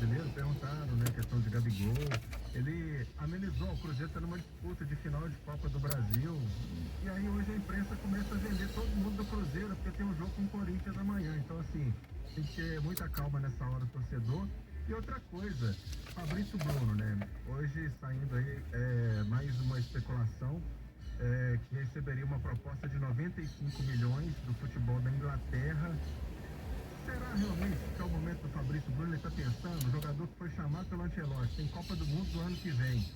Brasileiro, perguntaram, né, questão de Gabigol. Ele amenizou, o Cruzeiro está numa disputa de final de Copa do Brasil. E aí hoje a imprensa começa a vender todo mundo do Cruzeiro, porque tem um jogo com o Corinthians amanhã. Então, assim, tem que ter muita calma nessa hora, torcedor. E outra coisa, Fabrício Bruno, né? Hoje saindo aí mais uma especulação que receberia uma proposta de 95 milhões do futebol da Inglaterra. Será realmente que é o momento do Fabrício Bruno? Ele está pensando, o jogador que foi chamado pelo Ancelotti, tem Copa do Mundo do ano que vem,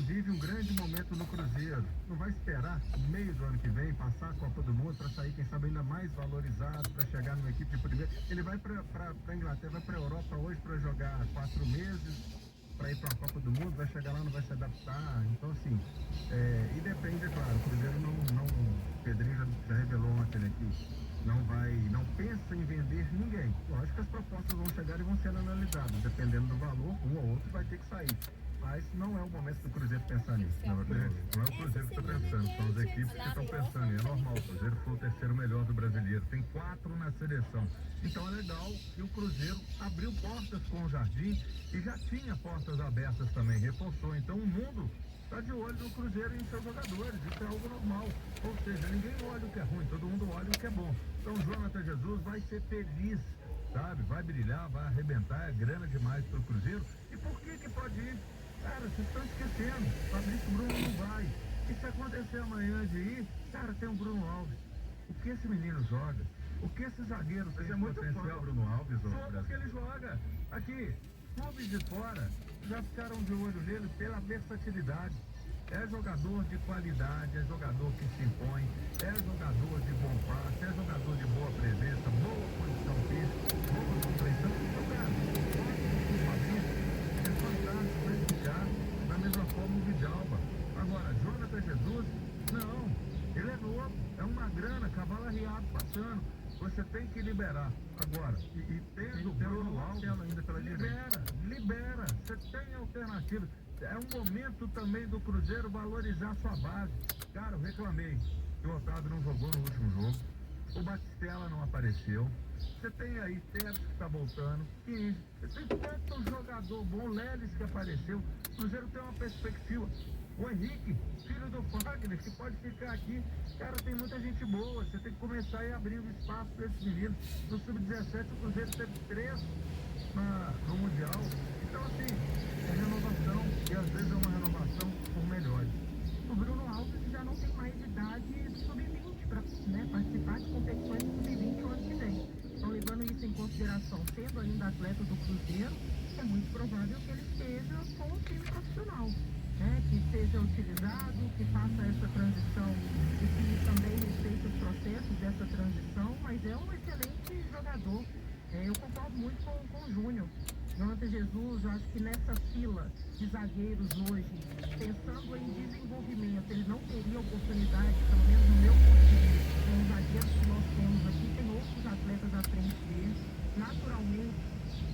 vive um grande momento no Cruzeiro, não vai esperar no meio do ano que vem passar a Copa do Mundo para sair, quem sabe, ainda mais valorizado, para chegar numa equipe de primeiro. Ele vai para a Inglaterra, vai para a Europa hoje para jogar 4 meses, para ir para a Copa do Mundo, vai chegar lá, não vai se adaptar. Então, assim, e depende, é claro, o Cruzeiro não, o Pedrinho já revelou ontem aqui, não pensa em vender ninguém. Lógico que as propostas vão chegar e vão ser analisadas, dependendo do valor, um ou outro vai ter que sair. Mas não é o momento do Cruzeiro pensar nisso. Não é o Cruzeiro que está pensando, são as equipes que estão pensando. E é normal, o Cruzeiro foi o terceiro melhor do brasileiro, tem 4 na seleção. Então é legal que o Cruzeiro abriu portas com o Jardim e já tinha portas abertas também, reforçou. Então o mundo está de olho no Cruzeiro e em seus jogadores, isso é algo normal. Ou seja, ninguém olha o que é ruim, todo mundo olha o que é bom. Então o Jonathan Jesus vai ser feliz, sabe? Vai brilhar, vai arrebentar, é grana demais para o Cruzeiro. E por que pode ir? Cara, vocês estão esquecendo, Fabrício Bruno não vai. E se acontecer amanhã de ir, cara, tem o Bruno Alves. O que esse menino joga? O que esse zagueiro tem? É muito potencial, Bruno Alves. Só porque ele joga. Aqui, clubes de fora já ficaram de olho nele pela versatilidade. É jogador de qualidade, é jogador que se impõe, é jogador de bom passe, é jogador de boa presença, boa condição física, boa compreensão. Então, cara, o Fabrício é fantástico, vai ficar da mesma forma o Vidalba. Agora, Jonathan Jesus, não, ele é novo, é uma grana, cavalo arriado passando. Você tem que liberar. Agora, e tendo o Bruno Alves ainda pela direita. Libera, você tem alternativa. É um momento também do Cruzeiro valorizar sua base. Cara, eu reclamei que o Otávio não jogou no último jogo. O Batistella não apareceu. Você tem aí Teves que está voltando. E você tem tanto jogador bom, Leles que apareceu. O Cruzeiro tem uma perspectiva. O Henrique, filho do Fagner, que pode ficar aqui. Cara, tem muita gente boa. Você tem que começar a ir abrindo espaço para esses meninos. No Sub-17, o Cruzeiro teve 3 no Mundial. Então, assim, é renovação. E às vezes é uma renovação por melhores. O Bruno Alves já não tem mais idade sub-20 para participar de competições sub-20 o ano que vem. Então, levando isso em consideração, sendo ainda atleta do Cruzeiro, é muito provável que ele esteja com o time profissional. Que seja utilizado, que faça essa transição e que também respeite os processos dessa transição, mas é um excelente jogador. Eu concordo muito com o Júnior. Jonathan Jesus, eu acho que nessa fila de zagueiros hoje, pensando em desenvolvimento, ele não teria oportunidade, pelo menos no meu ponto de vista, com os zagueiros que nós temos aqui, tem outros atletas à frente dele. Naturalmente,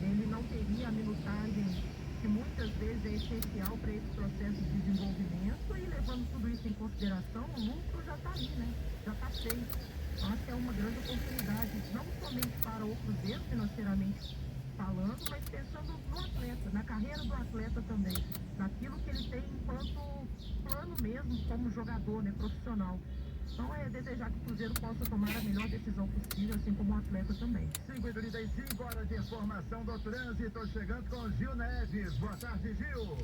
ele não teria a minutagem que muitas vezes é essencial para esse processo de desenvolvimento, e levando tudo isso em consideração, o lucro já está aí, né? Já está feito. Eu acho que é uma grande oportunidade, não somente para o Cruzeiro, financeiramente falando, mas pensando no atleta, na carreira do atleta também, naquilo que ele tem enquanto plano mesmo como jogador, né, profissional. Então é desejar que o Cruzeiro possa tomar a melhor decisão possível, assim como o atleta também. 5h35, hora de informação do trânsito, chegando com Gil Neves. Boa tarde, Gil.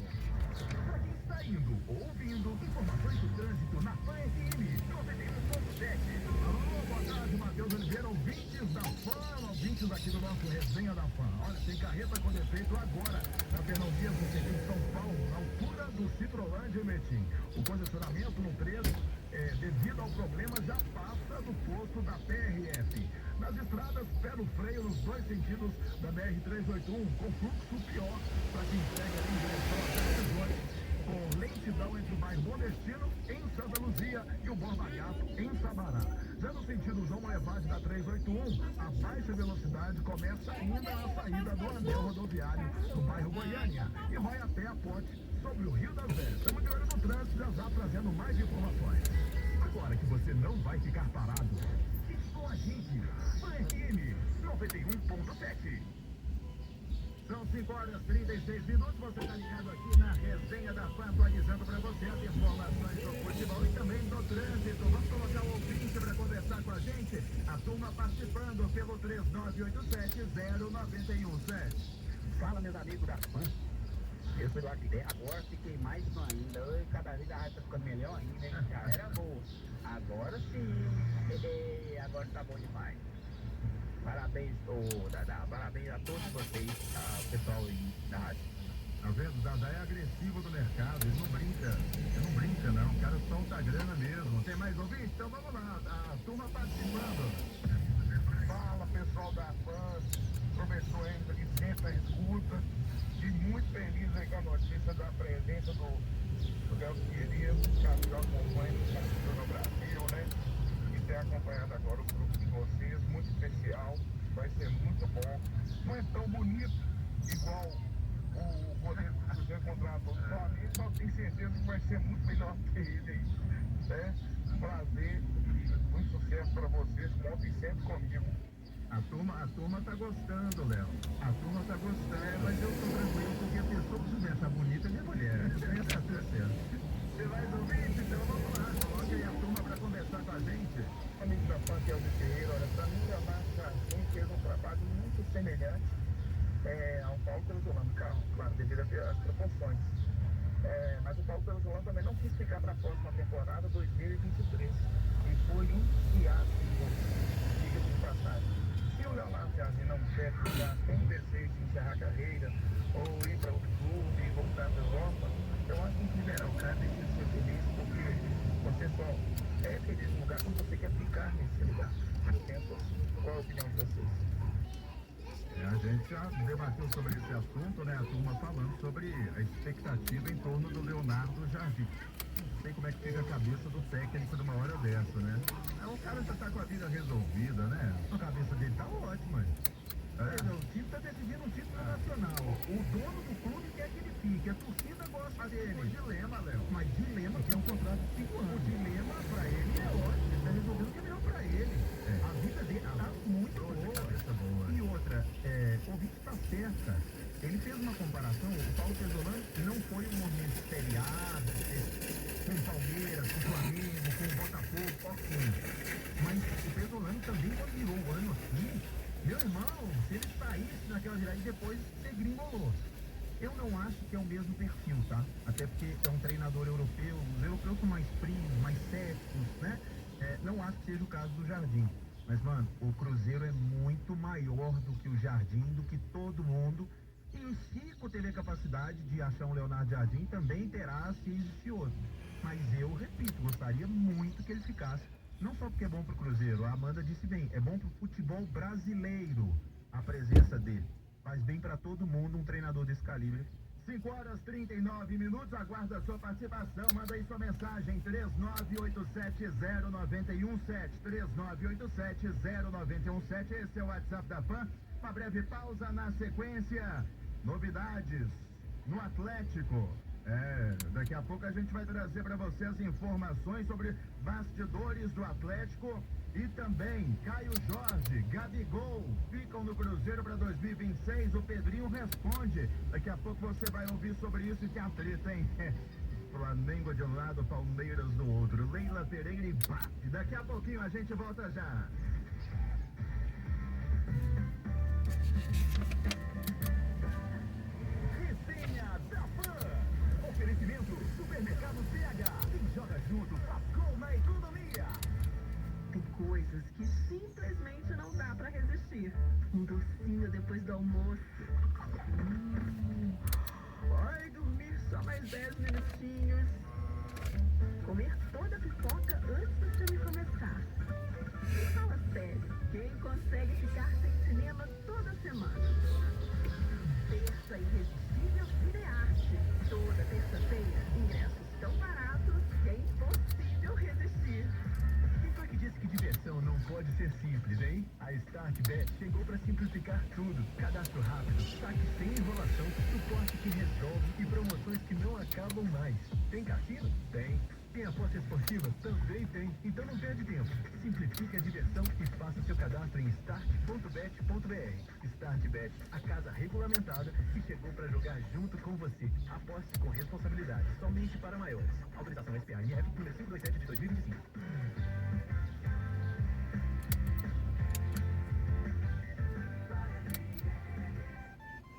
Para quem está indo ou ouvindo, informações do trânsito na Pan FM 91.7. Alô, boa tarde, Matheus Oliveira, ouvintes da Pan, ouvintes aqui do nosso Resenha da Pan. Olha, tem carreta com defeito agora, na Fernão Dias, no sentido São Paulo, na altura do Citrolândia e Metim. O congestionamento no trecho, devido ao problema, já passa do posto da PRF. Nas estradas, pé no freio nos 2 sentidos da BR-381, com fluxo pior para quem segue ali em direção a Belo Horizonte, com lentidão entre o bairro Bom Destino, em Santa Luzia, e o Borba Gato, em Sabará. Já no sentido João Levade da 381, a baixa velocidade começa ainda a saída do anel rodoviário no bairro Goiânia e vai até a ponte sobre o Rio das Velhas. Estamos de olho no trânsito, já trazendo mais informações. Agora que você não vai ficar parado, fique com a gente. FM 91.7. São 5 horas e 36 minutos. Você está ligado aqui na resenha da FAM, atualizando para você as informações do futebol e também do trânsito. Vamos colocar o ouvinte para conversar com a gente. A turma participando pelo 3987-0917. Fala, meus amigos da FAM. Eu sou Eduardo Ideia. Agora fiquei mais fã ainda. Eu, cada vez a rádio tá ficando melhor ainda, hein? Já era boa. Agora sim. Agora tá bom demais. Parabéns, Dadá. Parabéns a todos vocês, o pessoal aí da rádio. Tá vendo? O Dadá é agressivo do mercado, ele não brinca. Ele não brinca, não. O cara solta a grana mesmo. Tem mais ouvinte? Então vamos lá. A turma participando. Fala, pessoal da FAM, professor Henrique, sempre à escuta. E muito feliz aí com a notícia da presença do Léo Querido, que acompanha o Campeonato no Brasil, né? E ter acompanhado agora o grupo de vocês, muito especial, vai ser muito bom. Não é tão bonito igual o goleiro que você contratou do Flamengo, mas tenho certeza que vai ser muito melhor que ele aí, né? Prazer, muito sucesso para vocês, contem sempre comigo. A turma tá gostando, Léo. A turma tá gostando, mas eu tô tranquilo porque a pessoa que me acha bonita é minha mulher. Isso aí tá tudo certo. Você vai ouvir? Então vamos lá. Coloque aí a turma pra conversar com a gente. Amigo da FAM, que é o Ferreira, olha, para mim, a Márcia fez um trabalho muito semelhante ao Paulo Perosolano, claro, devido às proporções. Mas o Paulo Perosolano também não quis ficar para a próxima temporada, 2023. E foi um fiasco, diga-se de passagem. Se o Leonardo Jardim não quer ficar, tem desejo de encerrar a carreira, ou ir para outro clube, voltar para a Europa, eu acho que tem que liberar o cara, deixa ele ser feliz, porque você só é feliz no lugar quando você quer ficar nesse lugar. Qual a opinião de vocês? A gente já debateu sobre esse assunto, né? A turma falando sobre a expectativa em torno do Leonardo Jardim. Não sei como é que fica a cabeça do técnico numa hora dessa, né? O cara já tá com a vida resolvida, né? A cabeça dele tá ótima. O time tá decidindo um título nacional. O dono do clube quer que ele fique. A torcida gosta dele. O dilema, Léo. Mas dilema que é um contrato de 5 anos. O dilema pra ele é ótimo. Ele tá resolvendo o que é melhor pra ele. A vida dele tá muito boa. E outra, o Vitor tá certa. Ele fez uma comparação. O Paulo Pesolano não foi um momento feriado com o Palmeiras, com o Flamengo, com o Botafogo, ok. Mas o Pesolano também virou o ano assim. Meu irmão, se ele saísse naquela virada e depois você gringolou. Eu não acho que é o mesmo perfil, tá? Até porque é um treinador europeu. Os europeus são mais frios, mais céticos, né? Não acho que seja o caso do Jardim. Mas, mano, o Cruzeiro é muito maior do que o Jardim, do que todo mundo. E o Chico teve a capacidade de achar um Leonardo Jardim, também terá se existir outro. Mas eu, repito, gostaria muito que ele ficasse. Não só porque é bom pro Cruzeiro, a Amanda disse bem, é bom pro futebol brasileiro a presença dele. Faz bem pra todo mundo um treinador desse calibre. 5 horas e 39 minutos, aguarda a sua participação, manda aí sua mensagem, 3987-0917, 3987-0917, esse é o WhatsApp da FAM. Uma breve pausa na sequência, novidades no Atlético. Daqui a pouco a gente vai trazer para você as informações sobre bastidores do Atlético e também Caio Jorge, Gabigol, ficam no Cruzeiro para 2026, o Pedrinho responde. Daqui a pouco você vai ouvir sobre isso e que a treta, hein? Flamengo de um lado, Palmeiras do outro, Leila Pereira e bate. Daqui a pouquinho a gente volta já. Resenha da FAM. Oferecimento Supermercado CH. Quem joga junto faz gol na economia. Tem coisas que simplesmente não dá pra resistir. Um docinho depois do almoço. Ai, dormir só mais 10 minutinhos. Comer toda a pipoca antes do filme começar. Fala sério, quem consegue ficar sem cinema toda semana? Terça Irresistível Cinearte. Toda terça-feira, ingressos tão baratos que é impossível resistir. Quem foi que disse que diversão não pode ser simples, hein? A StartBet chegou para simplificar tudo. Cadastro rápido, saque sem enrolação, suporte que resolve e promoções que não acabam mais. Tem cassino? Tem. Tem aposta esportiva? Também tem. Então não perde tempo. Simplifique a diversão e faça seu cadastro em start.bet.br. Startbet, a casa regulamentada que chegou para jogar junto com você. Aposte com responsabilidade. Somente para maiores. Autorização SPA-NF número 527 de 2025.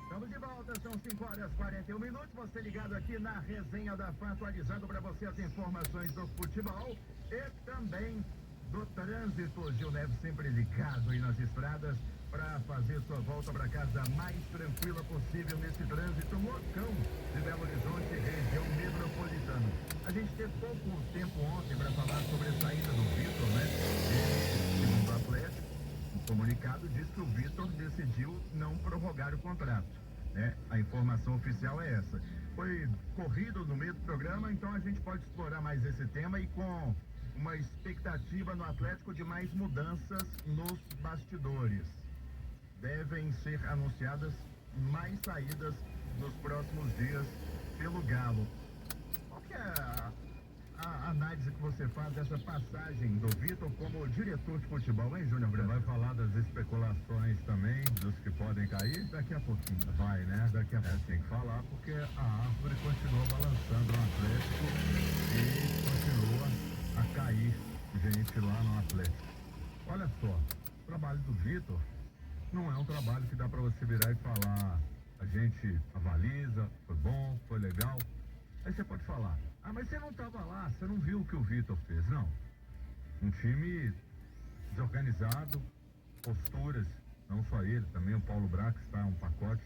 Estamos de volta, são 5h41. Você ligado aqui na Resenha da Fã, atualizando para você as informações do futebol e também do trânsito. Gil Neves sempre ligado aí nas estradas para fazer sua volta para casa mais tranquila possível nesse trânsito loucão de Belo Horizonte, região metropolitana. A gente teve pouco tempo ontem para falar sobre a saída do Vitor, né? E, segundo o Atlético, o comunicado diz que o Vitor decidiu não prorrogar o contrato. A informação oficial é essa. Foi corrido no meio do programa, então a gente pode explorar mais esse tema e com uma expectativa no Atlético de mais mudanças nos bastidores. Devem ser anunciadas mais saídas nos próximos dias pelo Galo. Qual que é a análise que você faz dessa passagem do Vitor como diretor de futebol, hein, Júnior Branco? Vai falar das especulações também, dos que podem cair? Daqui a pouquinho. Vai, né? Daqui a pouco. Tem que falar, porque a árvore continua balançando no Atlético e continua a cair gente lá no Atlético. Olha só, o trabalho do Vitor não é um trabalho que dá para você virar e falar, a gente avaliza, foi bom, foi legal. Aí você pode falar, mas você não estava lá, você não viu o que o Vitor fez. Não. Um time desorganizado, posturas, não só ele, também o Paulo Brax está um pacote,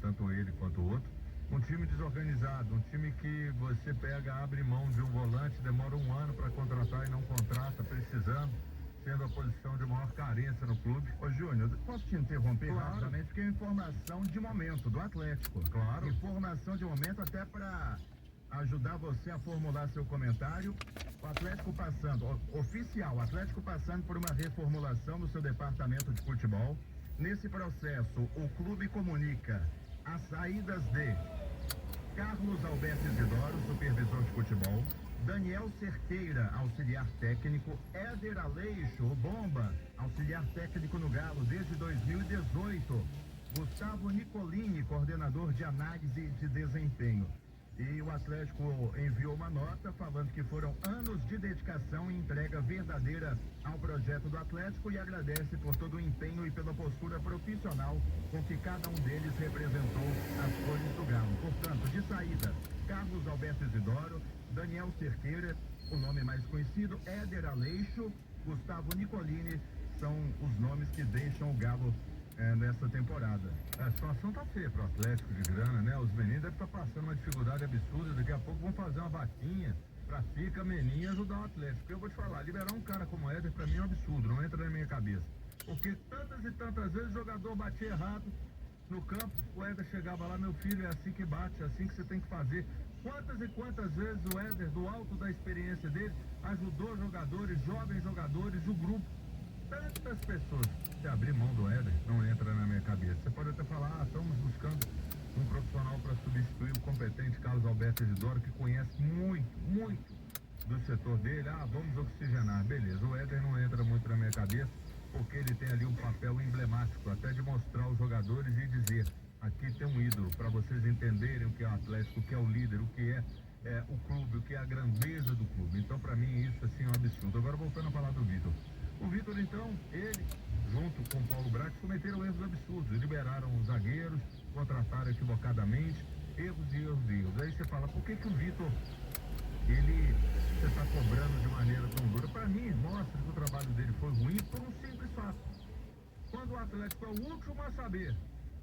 tanto ele quanto o outro. Um time desorganizado, um time que você pega, abre mão de um volante, demora um ano para contratar e não contrata, precisando, sendo a posição de maior carência no clube. Ô Júnior, posso te interromper rapidamente? Porque é informação de momento do Atlético. Claro. Informação de momento até para ajudar você a formular seu comentário. O Atlético passando, oficial, o Atlético passando por uma reformulação no seu departamento de futebol. Nesse processo, o clube comunica as saídas de Carlos Alberto Isidoro, supervisor de futebol, Daniel Cerqueira, auxiliar técnico, Éder Aleixo, o Bomba, auxiliar técnico no Galo desde 2018, Gustavo Nicolini, coordenador de análise de desempenho. E o Atlético enviou uma nota falando que foram anos de dedicação e entrega verdadeira ao projeto do Atlético e agradece por todo o empenho e pela postura profissional com que cada um deles representou as cores do Galo. Portanto, de saída, Carlos Alberto Isidoro, Daniel Cerqueira, o nome mais conhecido, Éder Aleixo, Gustavo Nicolini, são os nomes que deixam o Galo nessa temporada. A situação tá feia pro Atlético de grana, né? Os meninos devem estar passando uma dificuldade absurda, daqui a pouco vão fazer uma vaquinha pra Fica, Meninha ajudar o Atlético. Porque eu vou te falar, liberar um cara como Éder pra mim é um absurdo, não entra na minha cabeça. Porque tantas e tantas vezes o jogador batia errado no campo, o Éder chegava lá, meu filho, é assim que bate, é assim que você tem que fazer. Quantas e quantas vezes o Éder, do alto da experiência dele, ajudou jogadores, jovens jogadores, o grupo. Tantas pessoas. Se abrir mão do Éder, não entra na minha cabeça. Você pode até falar, estamos buscando um profissional para substituir o competente Carlos Alberto Isidoro, que conhece muito do setor dele. Vamos oxigenar. Beleza, o Éder não entra muito na minha cabeça, porque ele tem ali um papel emblemático, até de mostrar aos jogadores e dizer, aqui tem um ídolo, para vocês entenderem o que é o Atlético, o que é o líder, o que é o clube, o que é a grandeza do clube. Então, para mim, isso assim é um absurdo. Agora, voltando a falar do Vitor. O Vitor, então, ele, junto com o Paulo Brax, cometeram erros absurdos. Liberaram os zagueiros, contrataram equivocadamente, erros. Aí você fala, por que o Vitor, você está cobrando de maneira tão dura? Para mim, mostra que o trabalho dele foi ruim por um simples fato. Quando o Atlético é o último a saber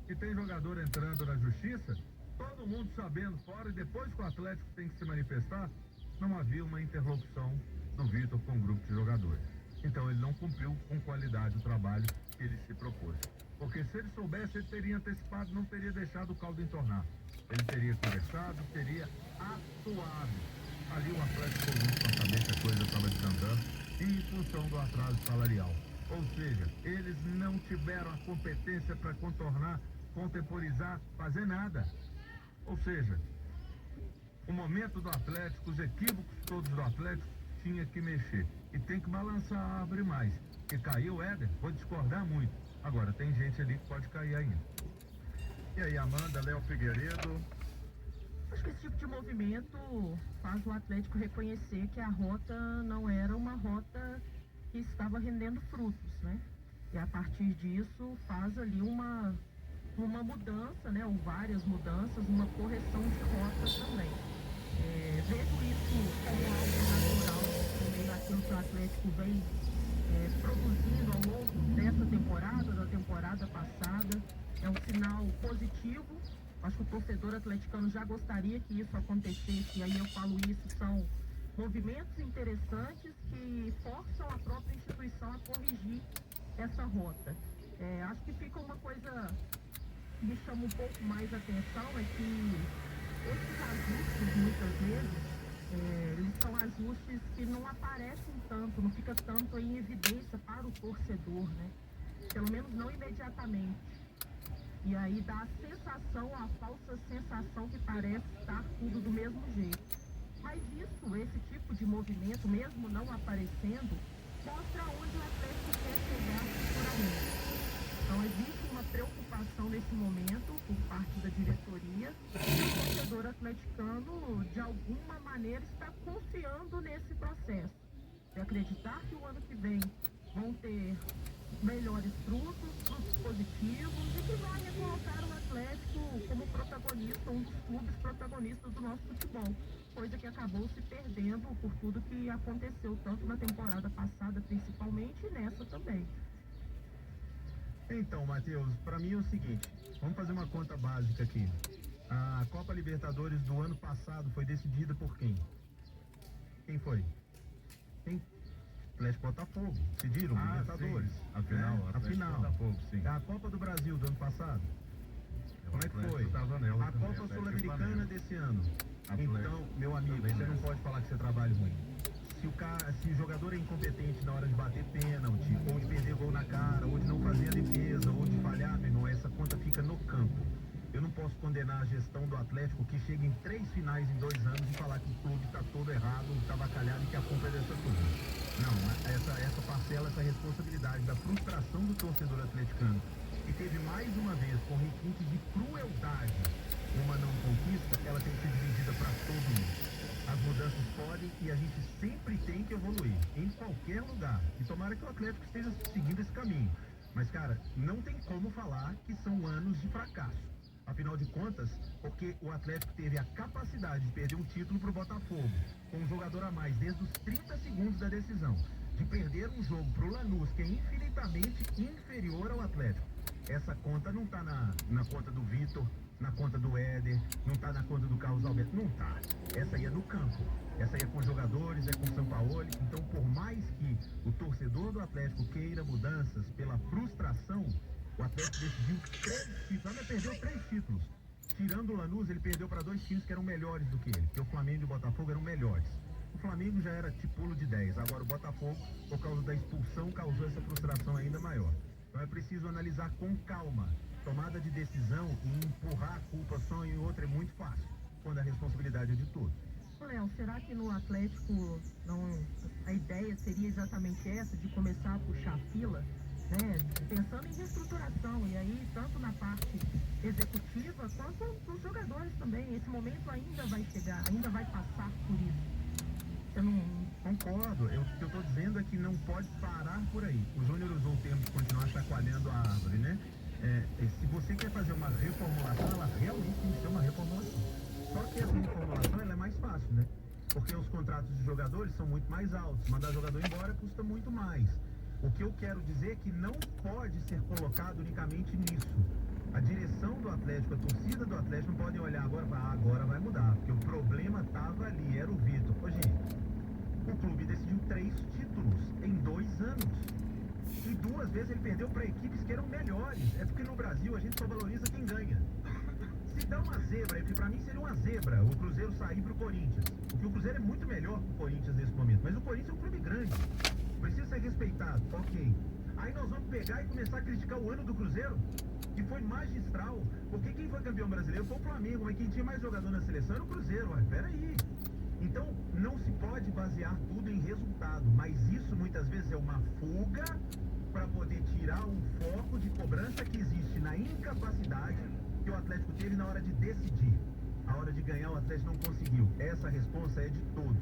que tem jogador entrando na justiça, todo mundo sabendo fora, e depois que o Atlético tem que se manifestar, não havia uma interlocução do Vitor com o grupo de jogadores. Então ele não cumpriu com qualidade o trabalho que ele se propôs. Porque se ele soubesse, ele teria antecipado, não teria deixado o caldo entornar. Ele teria conversado, teria atuado. Ali o Atlético muito para saber que a coisa estava desandando e em função do atraso salarial. Ou seja, eles não tiveram a competência para contornar, contemporizar, fazer nada. Ou seja, O momento do Atlético, os equívocos todos do Atlético, tinha que mexer. E tem que balançar a árvore mais. Porque caiu o Éder, vou discordar muito. Agora, tem gente ali que pode cair ainda. E aí, Amanda, Léo Figueiredo? Acho que esse tipo de movimento faz o Atlético reconhecer que a rota não era uma rota que estava rendendo frutos, né? E a partir disso faz ali uma mudança, né? Ou várias mudanças, uma correção de rota também. Vejo isso como algo natural no meio daquilo que o Atlético vem produzindo ao longo dessa temporada, da temporada passada. É um sinal positivo. Acho que o torcedor atleticano já gostaria que isso acontecesse, e aí eu falo isso, são movimentos interessantes que forçam a própria instituição a corrigir essa rota. Acho que fica uma coisa que me chama um pouco mais a atenção, é que esses ajustes, muitas vezes, eles são ajustes que não aparecem tanto, não fica tanto em evidência para o torcedor, né? Pelo menos não imediatamente. E aí dá a sensação, a falsa sensação que parece estar tudo do mesmo jeito. Mas isso, esse tipo de movimento, mesmo não aparecendo, mostra onde o Atlético quer chegar futuramente. Então existe uma preocupação nesse momento por parte da diretoria, e o torcedor atleticano, de alguma maneira, está confiando nesse processo. De acreditar que o ano que vem vão ter melhores frutos positivos, e que vai colocar o Atlético como protagonista, um dos clubes protagonistas do nosso futebol, coisa que acabou se perdendo por tudo que aconteceu, tanto na temporada passada principalmente, e nessa também. Então, Matheus, para mim é o seguinte, vamos fazer uma conta básica aqui. A Copa Libertadores do ano passado foi decidida por quem? Quem foi? Quem? Atlético Botafogo. Decidiram, Libertadores. Sim. A final, a final. Botafogo, sim. A Copa do Brasil do ano passado. Como é que foi? A Copa Sul-Americana desse ano. Então, meu amigo, você não pode falar que você trabalha ruim. Se o jogador é incompetente na hora de bater pênalti, ou de perder gol na cara, ou de não fazer a defesa, ou de falhar, meu irmão, essa conta fica no campo. Eu não posso condenar a gestão do Atlético que chega em 3 finais em 2 anos e falar que o clube está todo errado, está avacalhado e que a culpa é dessa turma. Não, essa parcela, essa responsabilidade da frustração do torcedor atleticano, que teve mais uma vez com requinte de crueldade uma não conquista, ela tem que ser dividida para todo mundo. As mudanças podem e a gente sempre tem que evoluir, em qualquer lugar. E tomara que o Atlético esteja seguindo esse caminho. Mas, cara, não tem como falar que são anos de fracasso. Afinal de contas, porque o Atlético teve a capacidade de perder um título para o Botafogo, com um jogador a mais desde os 30 segundos da decisão, de perder um jogo para o Lanús, que é infinitamente inferior ao Atlético. Essa conta não está na conta do Vitor, na conta do Éder, não está na conta do Carlos Alberto, não está. Essa aí é no campo, essa aí é com jogadores, é com o Sampaoli. Então, por mais que o torcedor do Atlético queira mudanças pela frustração, o Atlético decidiu 3 títulos, ainda perdeu 3 títulos. Tirando o Lanús, ele perdeu para 2 times que eram melhores do que ele, porque o Flamengo e o Botafogo eram melhores. O Flamengo já era tipulo de 10, agora o Botafogo, por causa da expulsão, causou essa frustração ainda maior. Então é preciso analisar com calma. Tomada de decisão e empurrar a culpa só em outra é muito fácil, quando a responsabilidade é de todos. Léo, será que no Atlético a ideia seria exatamente essa, de começar a puxar a fila, né? Pensando em reestruturação, e aí tanto na parte executiva quanto nos jogadores também? Esse momento ainda vai chegar, ainda vai passar por isso. Você não... Concordo, o que eu estou dizendo é que não pode parar por aí. O Júnior usou o termo de continuar chacoalhando a árvore, né? Se você quer fazer uma reformulação, ela realmente tem que ser uma reformulação. Só que essa reformulação ela é mais fácil, né? Porque os contratos de jogadores são muito mais altos. Mandar jogador embora custa muito mais. O que eu quero dizer é que não pode ser colocado unicamente nisso. A direção do Atlético, a torcida do Atlético não podem olhar agora e falar, agora vai mudar. Porque o problema estava ali, era o Vitor. Ô, gente, o clube decidiu 3 títulos em 2 anos. E 2 vezes ele perdeu para equipes que eram melhores. É porque no Brasil a gente só valoriza quem ganha. Se dá uma zebra, que pra mim seria uma zebra, o Cruzeiro sair pro Corinthians. Porque o Cruzeiro é muito melhor que o Corinthians nesse momento. Mas o Corinthians é um clube grande. Precisa ser respeitado, ok. Aí nós vamos pegar e começar a criticar o ano do Cruzeiro? que foi magistral, porque quem foi campeão brasileiro foi o Flamengo, mas quem tinha mais jogador na seleção era o Cruzeiro. Mas peraí. Então, não se pode basear tudo em resultado, mas isso muitas vezes é uma fuga para poder tirar o foco de cobrança que existe na incapacidade que o Atlético teve na hora de decidir. A hora de ganhar, o Atlético não conseguiu. Essa responsa é de todos.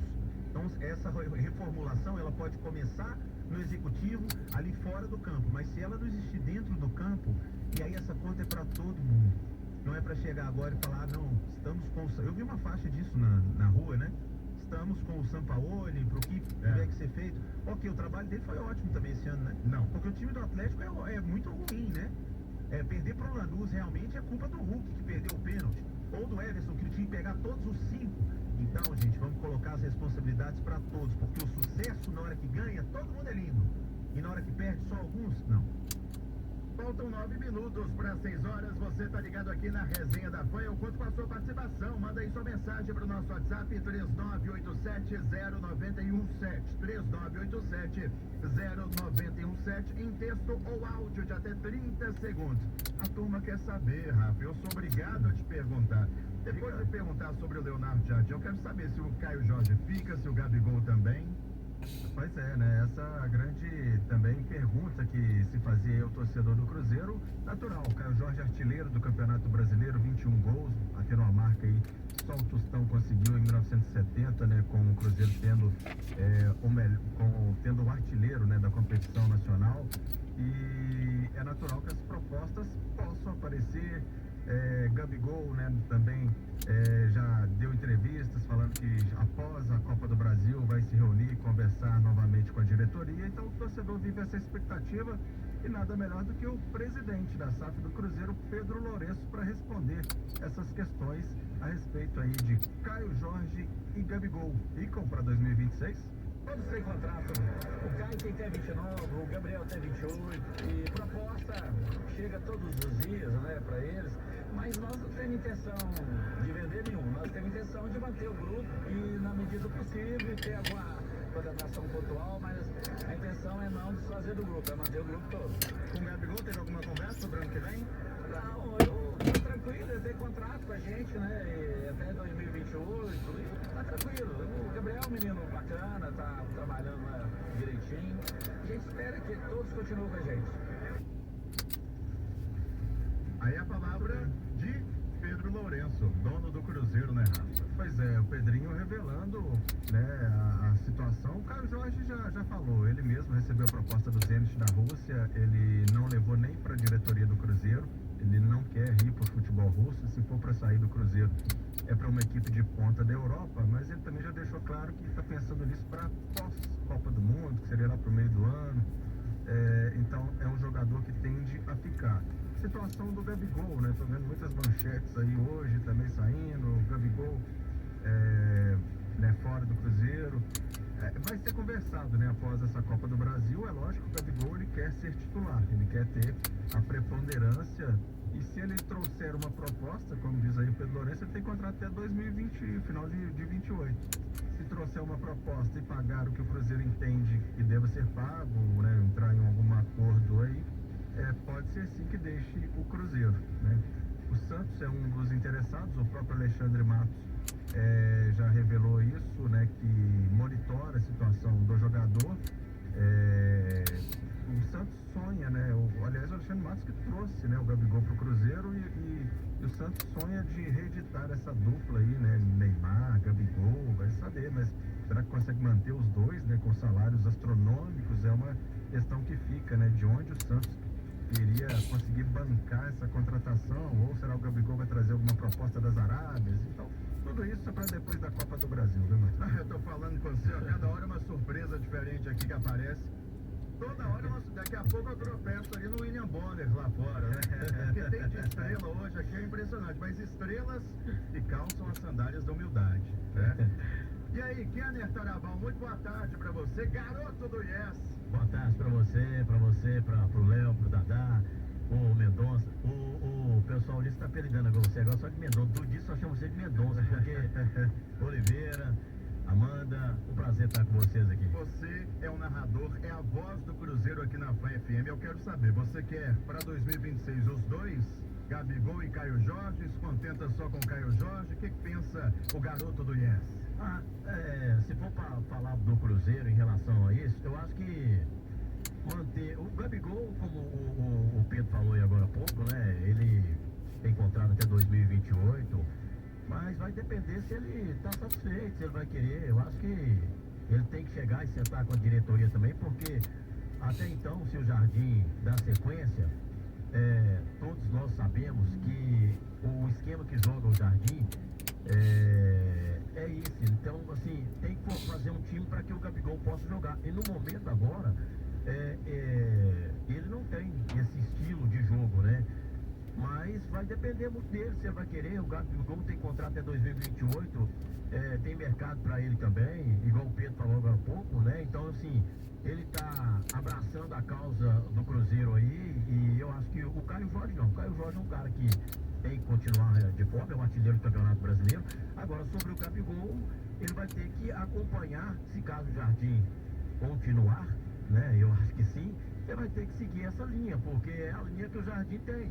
Então, essa reformulação, ela pode começar no executivo, ali fora do campo, mas se ela não existir dentro do campo, e aí essa conta é para todo mundo. Não é para chegar agora e falar, não, estamos com... Eu vi uma faixa disso na rua, né? Estamos com o Sampaoli, pro que tiver que ser feito. Ok, o trabalho dele foi ótimo também esse ano, né? Não, porque o time do Atlético é muito ruim, né? Perder pro Lanús realmente é culpa do Hulk, que perdeu o pênalti. Ou do Everson, que tinha que pegar todos os 5. Então, gente, vamos colocar as responsabilidades para todos, porque o sucesso na hora que ganha, todo mundo é lindo. E na hora que perde, só alguns? Não. Faltam 9 minutos para 6 horas. Você tá ligado aqui na Resenha da Fã. Eu conto com a sua participação. Manda aí sua mensagem para o nosso WhatsApp 3987-0917. 3987-0917 em texto ou áudio de até 30 segundos. A turma quer saber, Rafa. Eu sou obrigado a te perguntar. Depois de perguntar sobre o Leonardo Jardim, eu quero saber se o Caio Jorge fica, se o Gabigol também. Pois é, né? Essa grande também pergunta que se fazia ao torcedor do Cruzeiro, natural. O Caio Jorge, artilheiro do Campeonato Brasileiro, 21 gols, batendo uma marca aí, só o Tostão conseguiu em 1970, né? Com o Cruzeiro tendo tendo o artilheiro, né, da competição nacional. E é natural que as propostas possam aparecer. Gabigol, né, também já deu entrevistas falando que após a Copa do Brasil vai se reunir e conversar novamente com a diretoria. Então o torcedor vive essa expectativa e nada melhor do que o presidente da SAF do Cruzeiro, Pedro Lourenço, para responder essas questões a respeito aí de Caio Jorge e Gabigol. Ficam para 2026? Todos têm contrato. O Caio tem até 29, o Gabriel até 28. E proposta chega todos os dias, né, para eles. Mas nós não temos intenção de vender nenhum. Nós temos intenção de manter o grupo e, na medida do possível, ter alguma contratação pontual, mas a intenção é não desfazer do grupo, é manter o grupo todo. Com o Gabigol, teve alguma conversa sobre o ano que vem? Não, eu tô tranquilo, ele tem contrato com a gente, né, e até 2028, e tá tranquilo. O Gabriel é um menino bacana, tá trabalhando lá direitinho. A gente espera que todos continuem com a gente. Aí a palavra de Pedro Lourenço, dono do Cruzeiro, né, Rafa? Pois é, o Pedrinho revelando, né, a situação. O Caio Jorge já falou, ele mesmo recebeu a proposta do Zenit da Rússia, ele não levou nem para a diretoria do Cruzeiro, ele não quer ir para o futebol russo, se for para sair do Cruzeiro é para uma equipe de ponta da Europa, mas ele também já deixou claro que está pensando nisso para pós-Copa do Mundo, que seria lá para o meio do ano. Então é um jogador que tende a ficar. Situação do Gabigol, né? Tô vendo muitas manchetes aí hoje também saindo, o Gabigol né, fora do Cruzeiro. Vai ser conversado, né, após essa Copa do Brasil. É lógico que o Gabigol ele quer ser titular, ele quer ter a preponderância. E se ele trouxer uma proposta, como diz aí o Pedro Lourenço, ele tem contrato até 2020, final de 28. Se trouxer uma proposta e pagar o que o Cruzeiro entende que deva ser pago, né, entrar em algum acordo aí, pode ser sim que deixe o Cruzeiro, né? O Santos é um dos interessados, o próprio Alexandre Matos já revelou isso, né, que monitora a situação do jogador. O Santos sonha, né? Aliás, o Alexandre Matos que trouxe, né, o Gabigol para o Cruzeiro e o Santos sonha de reeditar essa dupla aí, né? Neymar, Gabigol, vai saber, mas será que consegue manter os dois, né, com salários astronômicos? É uma questão que fica, né? De onde o Santos iria conseguir bancar essa contratação, ou será o Gabigol vai trazer alguma proposta das Arábias? Então, tudo isso é para depois da Copa do Brasil, viu, Marcos? Eu tô falando com você, a cada hora uma surpresa diferente aqui que aparece. Toda hora, daqui a pouco eu tropeço ali no William Bonner lá fora, né? Porque tem de estrela hoje aqui, é impressionante. Mas estrelas e calçam as sandálias da humildade, né? E aí, Kenner Tarabal, muito boa tarde pra você, garoto do Yes. Boa tarde pra você, pro Léo, pro Dadá, o Mendonça. O pessoal ali está apelidando agora você agora só de Mendonça. Tudo isso só chama você de Mendonça, porque Oliveira, Amanda, um prazer estar com vocês aqui. Você é o narrador, é a voz do Cruzeiro aqui na Fã FM. Eu quero saber, você quer para 2026 os dois, Gabigol e Caio Jorge? Se contenta só com Caio Jorge? O que pensa o garoto do Yes? Se for para falar do Cruzeiro em relação a isso, eu acho que manter o Gabigol, como o Pedro falou aí agora há pouco, né? Ele tem contrato até 2028, mas vai depender se ele está satisfeito, se ele vai querer. Eu acho que ele tem que chegar e sentar com a diretoria também, porque até então, se o Jardim dá sequência, todos nós sabemos que o esquema que joga o Jardim é esse. Então, assim, tem que fazer um time para que o Gabigol possa jogar. E no momento agora, ele não tem esse estilo de jogo, né? Mas vai depender muito dele, se ele vai querer. O Gabigol tem contrato até 2028, tem mercado para ele também, igual o Pedro falou agora há pouco, né? Então, assim, ele tá abraçando a causa do Cruzeiro aí, e eu acho que o Caio Jorge não. O Caio Jorge é um cara que tem que continuar de fora, é um artilheiro do Campeonato Brasileiro. Agora, sobre o Gabigol, ele vai ter que acompanhar, se caso o Jardim continuar, né? Eu acho que sim, ele vai ter que seguir essa linha, porque é a linha que o Jardim tem.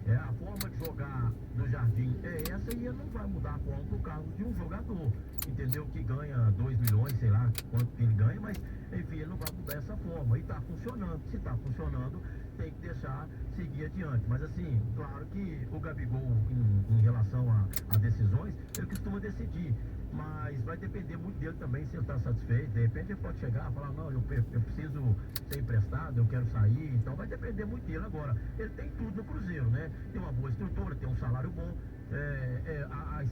A forma de jogar do Jardim é essa, e ele não vai mudar a forma por causa de um jogador, entendeu? Que ganha 2 milhões, sei lá quanto que ele ganha, mas enfim, ele não vai mudar essa forma. E tá funcionando. Se tá funcionando, tem que deixar seguir adiante. Mas assim, claro que o Gabigol, em relação a decisões, ele costuma decidir. Mas vai depender muito dele também, se ele está satisfeito. De repente ele pode chegar e falar, não, eu preciso ser emprestado, eu quero sair. Então vai depender muito dele. Agora, ele tem tudo no Cruzeiro, né? Tem uma boa estrutura, tem um salário bom.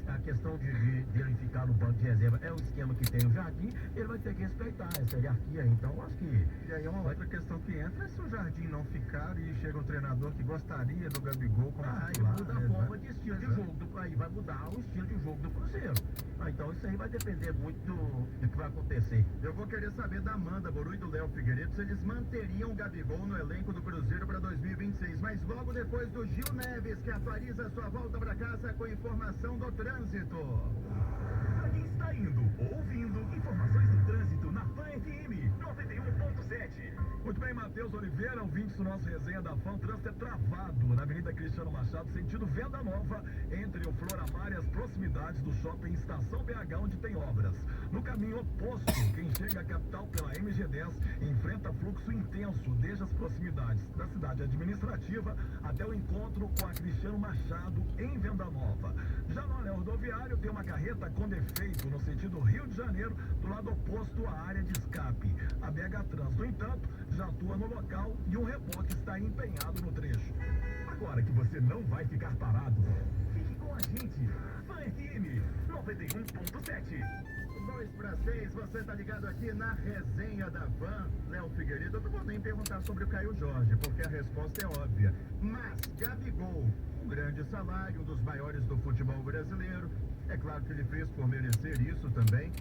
A questão de ele ficar no banco de reserva é o esquema que tem o Jardim. Ele vai ter que respeitar essa hierarquia. Então acho que... E aí uma outra questão que entra é se o Jardim não ficar e chega um treinador que gostaria do Gabigol como titular. Aí muda a forma de estilo de jogo. Aí vai mudar o estilo de jogo do Cruzeiro. Então isso aí vai depender muito do que vai acontecer. Eu vou querer saber da Amanda Boru e do Léo Figueiredo se eles manteriam o Gabigol no elenco do Cruzeiro para 2026. Mas logo depois do Gil Neves, que atualiza a sua volta para casa com informação do trânsito. Para quem está indo ou ouvindo, informações do trânsito na Fã FM 91.7. Muito bem, Matheus Oliveira, ouvintes do nosso resenha da Fã. O trânsito é travado na Avenida Cristiano Machado, sentido Venda Nova, entre o Floramar e as proximidades do Shopping Estação BH, onde tem obras. No caminho oposto, quem chega à capital pela MG10 enfrenta fluxo intenso desde as proximidades da cidade administrativa até o encontro com a Cristiano Machado, em Venda Nova. Já no anel rodoviário, tem uma carreta com defeito no sentido Rio de Janeiro, do lado oposto à área de escape. A BH Trans, no entanto, já atua no local e um reboque está empenhado no trecho. Agora que você não vai ficar parado, fique com a gente. Fã FM 91.7. 2-6, você tá ligado aqui na resenha da Fã. Léo Figueiredo, eu não vou nem perguntar sobre o Caio Jorge, porque a resposta é óbvia. Mas Gabigol, um grande salário, um dos maiores do futebol brasileiro. É claro que ele fez por merecer isso também.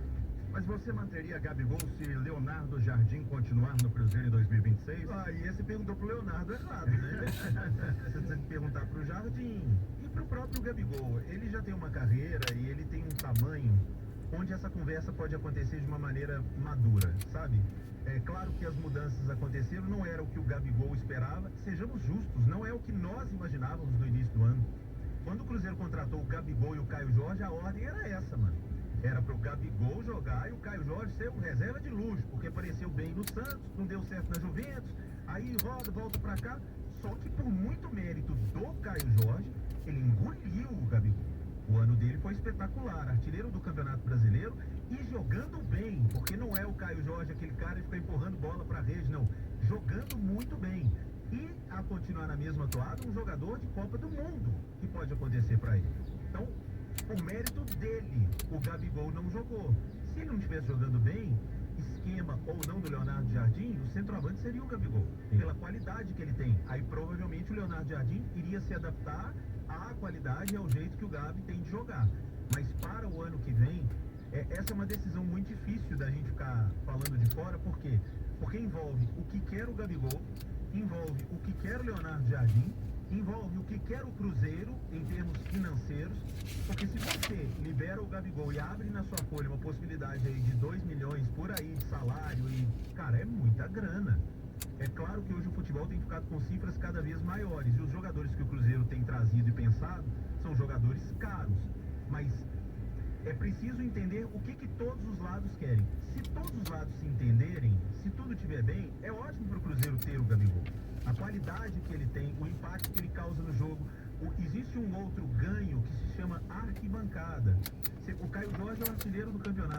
Mas você manteria Gabigol se Leonardo Jardim continuar no Cruzeiro em 2026? E esse perguntou pro Leonardo errado, né? Você tem que perguntar pro Jardim e pro próprio Gabigol. Ele já tem uma carreira e ele tem um tamanho onde essa conversa pode acontecer de uma maneira madura, sabe? É claro que as mudanças aconteceram, não era o que o Gabigol esperava. Sejamos justos, não é o que nós imaginávamos no início do ano. Quando o Cruzeiro contratou o Gabigol e o Caio Jorge, a ordem era essa, mano. Era pro Gabigol jogar e o Caio Jorge ser um reserva de luxo, porque apareceu bem no Santos, não deu certo na Juventus, aí roda, volta pra cá. Só que por muito mérito do Caio Jorge, ele engoliu o Gabigol. O ano dele foi espetacular, artilheiro do Campeonato Brasileiro e jogando bem, porque não é o Caio Jorge aquele cara que fica empurrando bola pra rede, não. Jogando muito bem. E, a continuar na mesma toada, um jogador de Copa do Mundo, que pode acontecer pra ele. Então, por mérito dele, o Gabigol não jogou. Se ele não estivesse jogando bem, esquema ou não do Leonardo Jardim, o centroavante seria o Gabigol, pela qualidade que ele tem. Aí provavelmente o Leonardo Jardim iria se adaptar à qualidade e ao jeito que o Gabi tem de jogar. Mas para o ano que vem, essa é uma decisão muito difícil da gente ficar falando de fora. Por quê? Porque envolve o que quer o Gabigol, envolve o que quer o Leonardo Jardim envolve o que quer o Cruzeiro em termos financeiros, porque se você libera o Gabigol e abre na sua folha uma possibilidade aí de 2 milhões por aí de salário, e, cara, é muita grana. É claro que hoje o futebol tem ficado com cifras cada vez maiores, e os jogadores que o Cruzeiro tem trazido e pensado são jogadores caros, mas é preciso entender o que todos os lados querem. Se todos os lados se entenderem, se tudo estiver bem, é ótimo para o Cruzeiro ter o Gabigol. A qualidade que ele tem, o impacto que ele causa no jogo. Existe um outro ganho que se chama arquibancada. O Caio Jorge é o artilheiro do campeonato.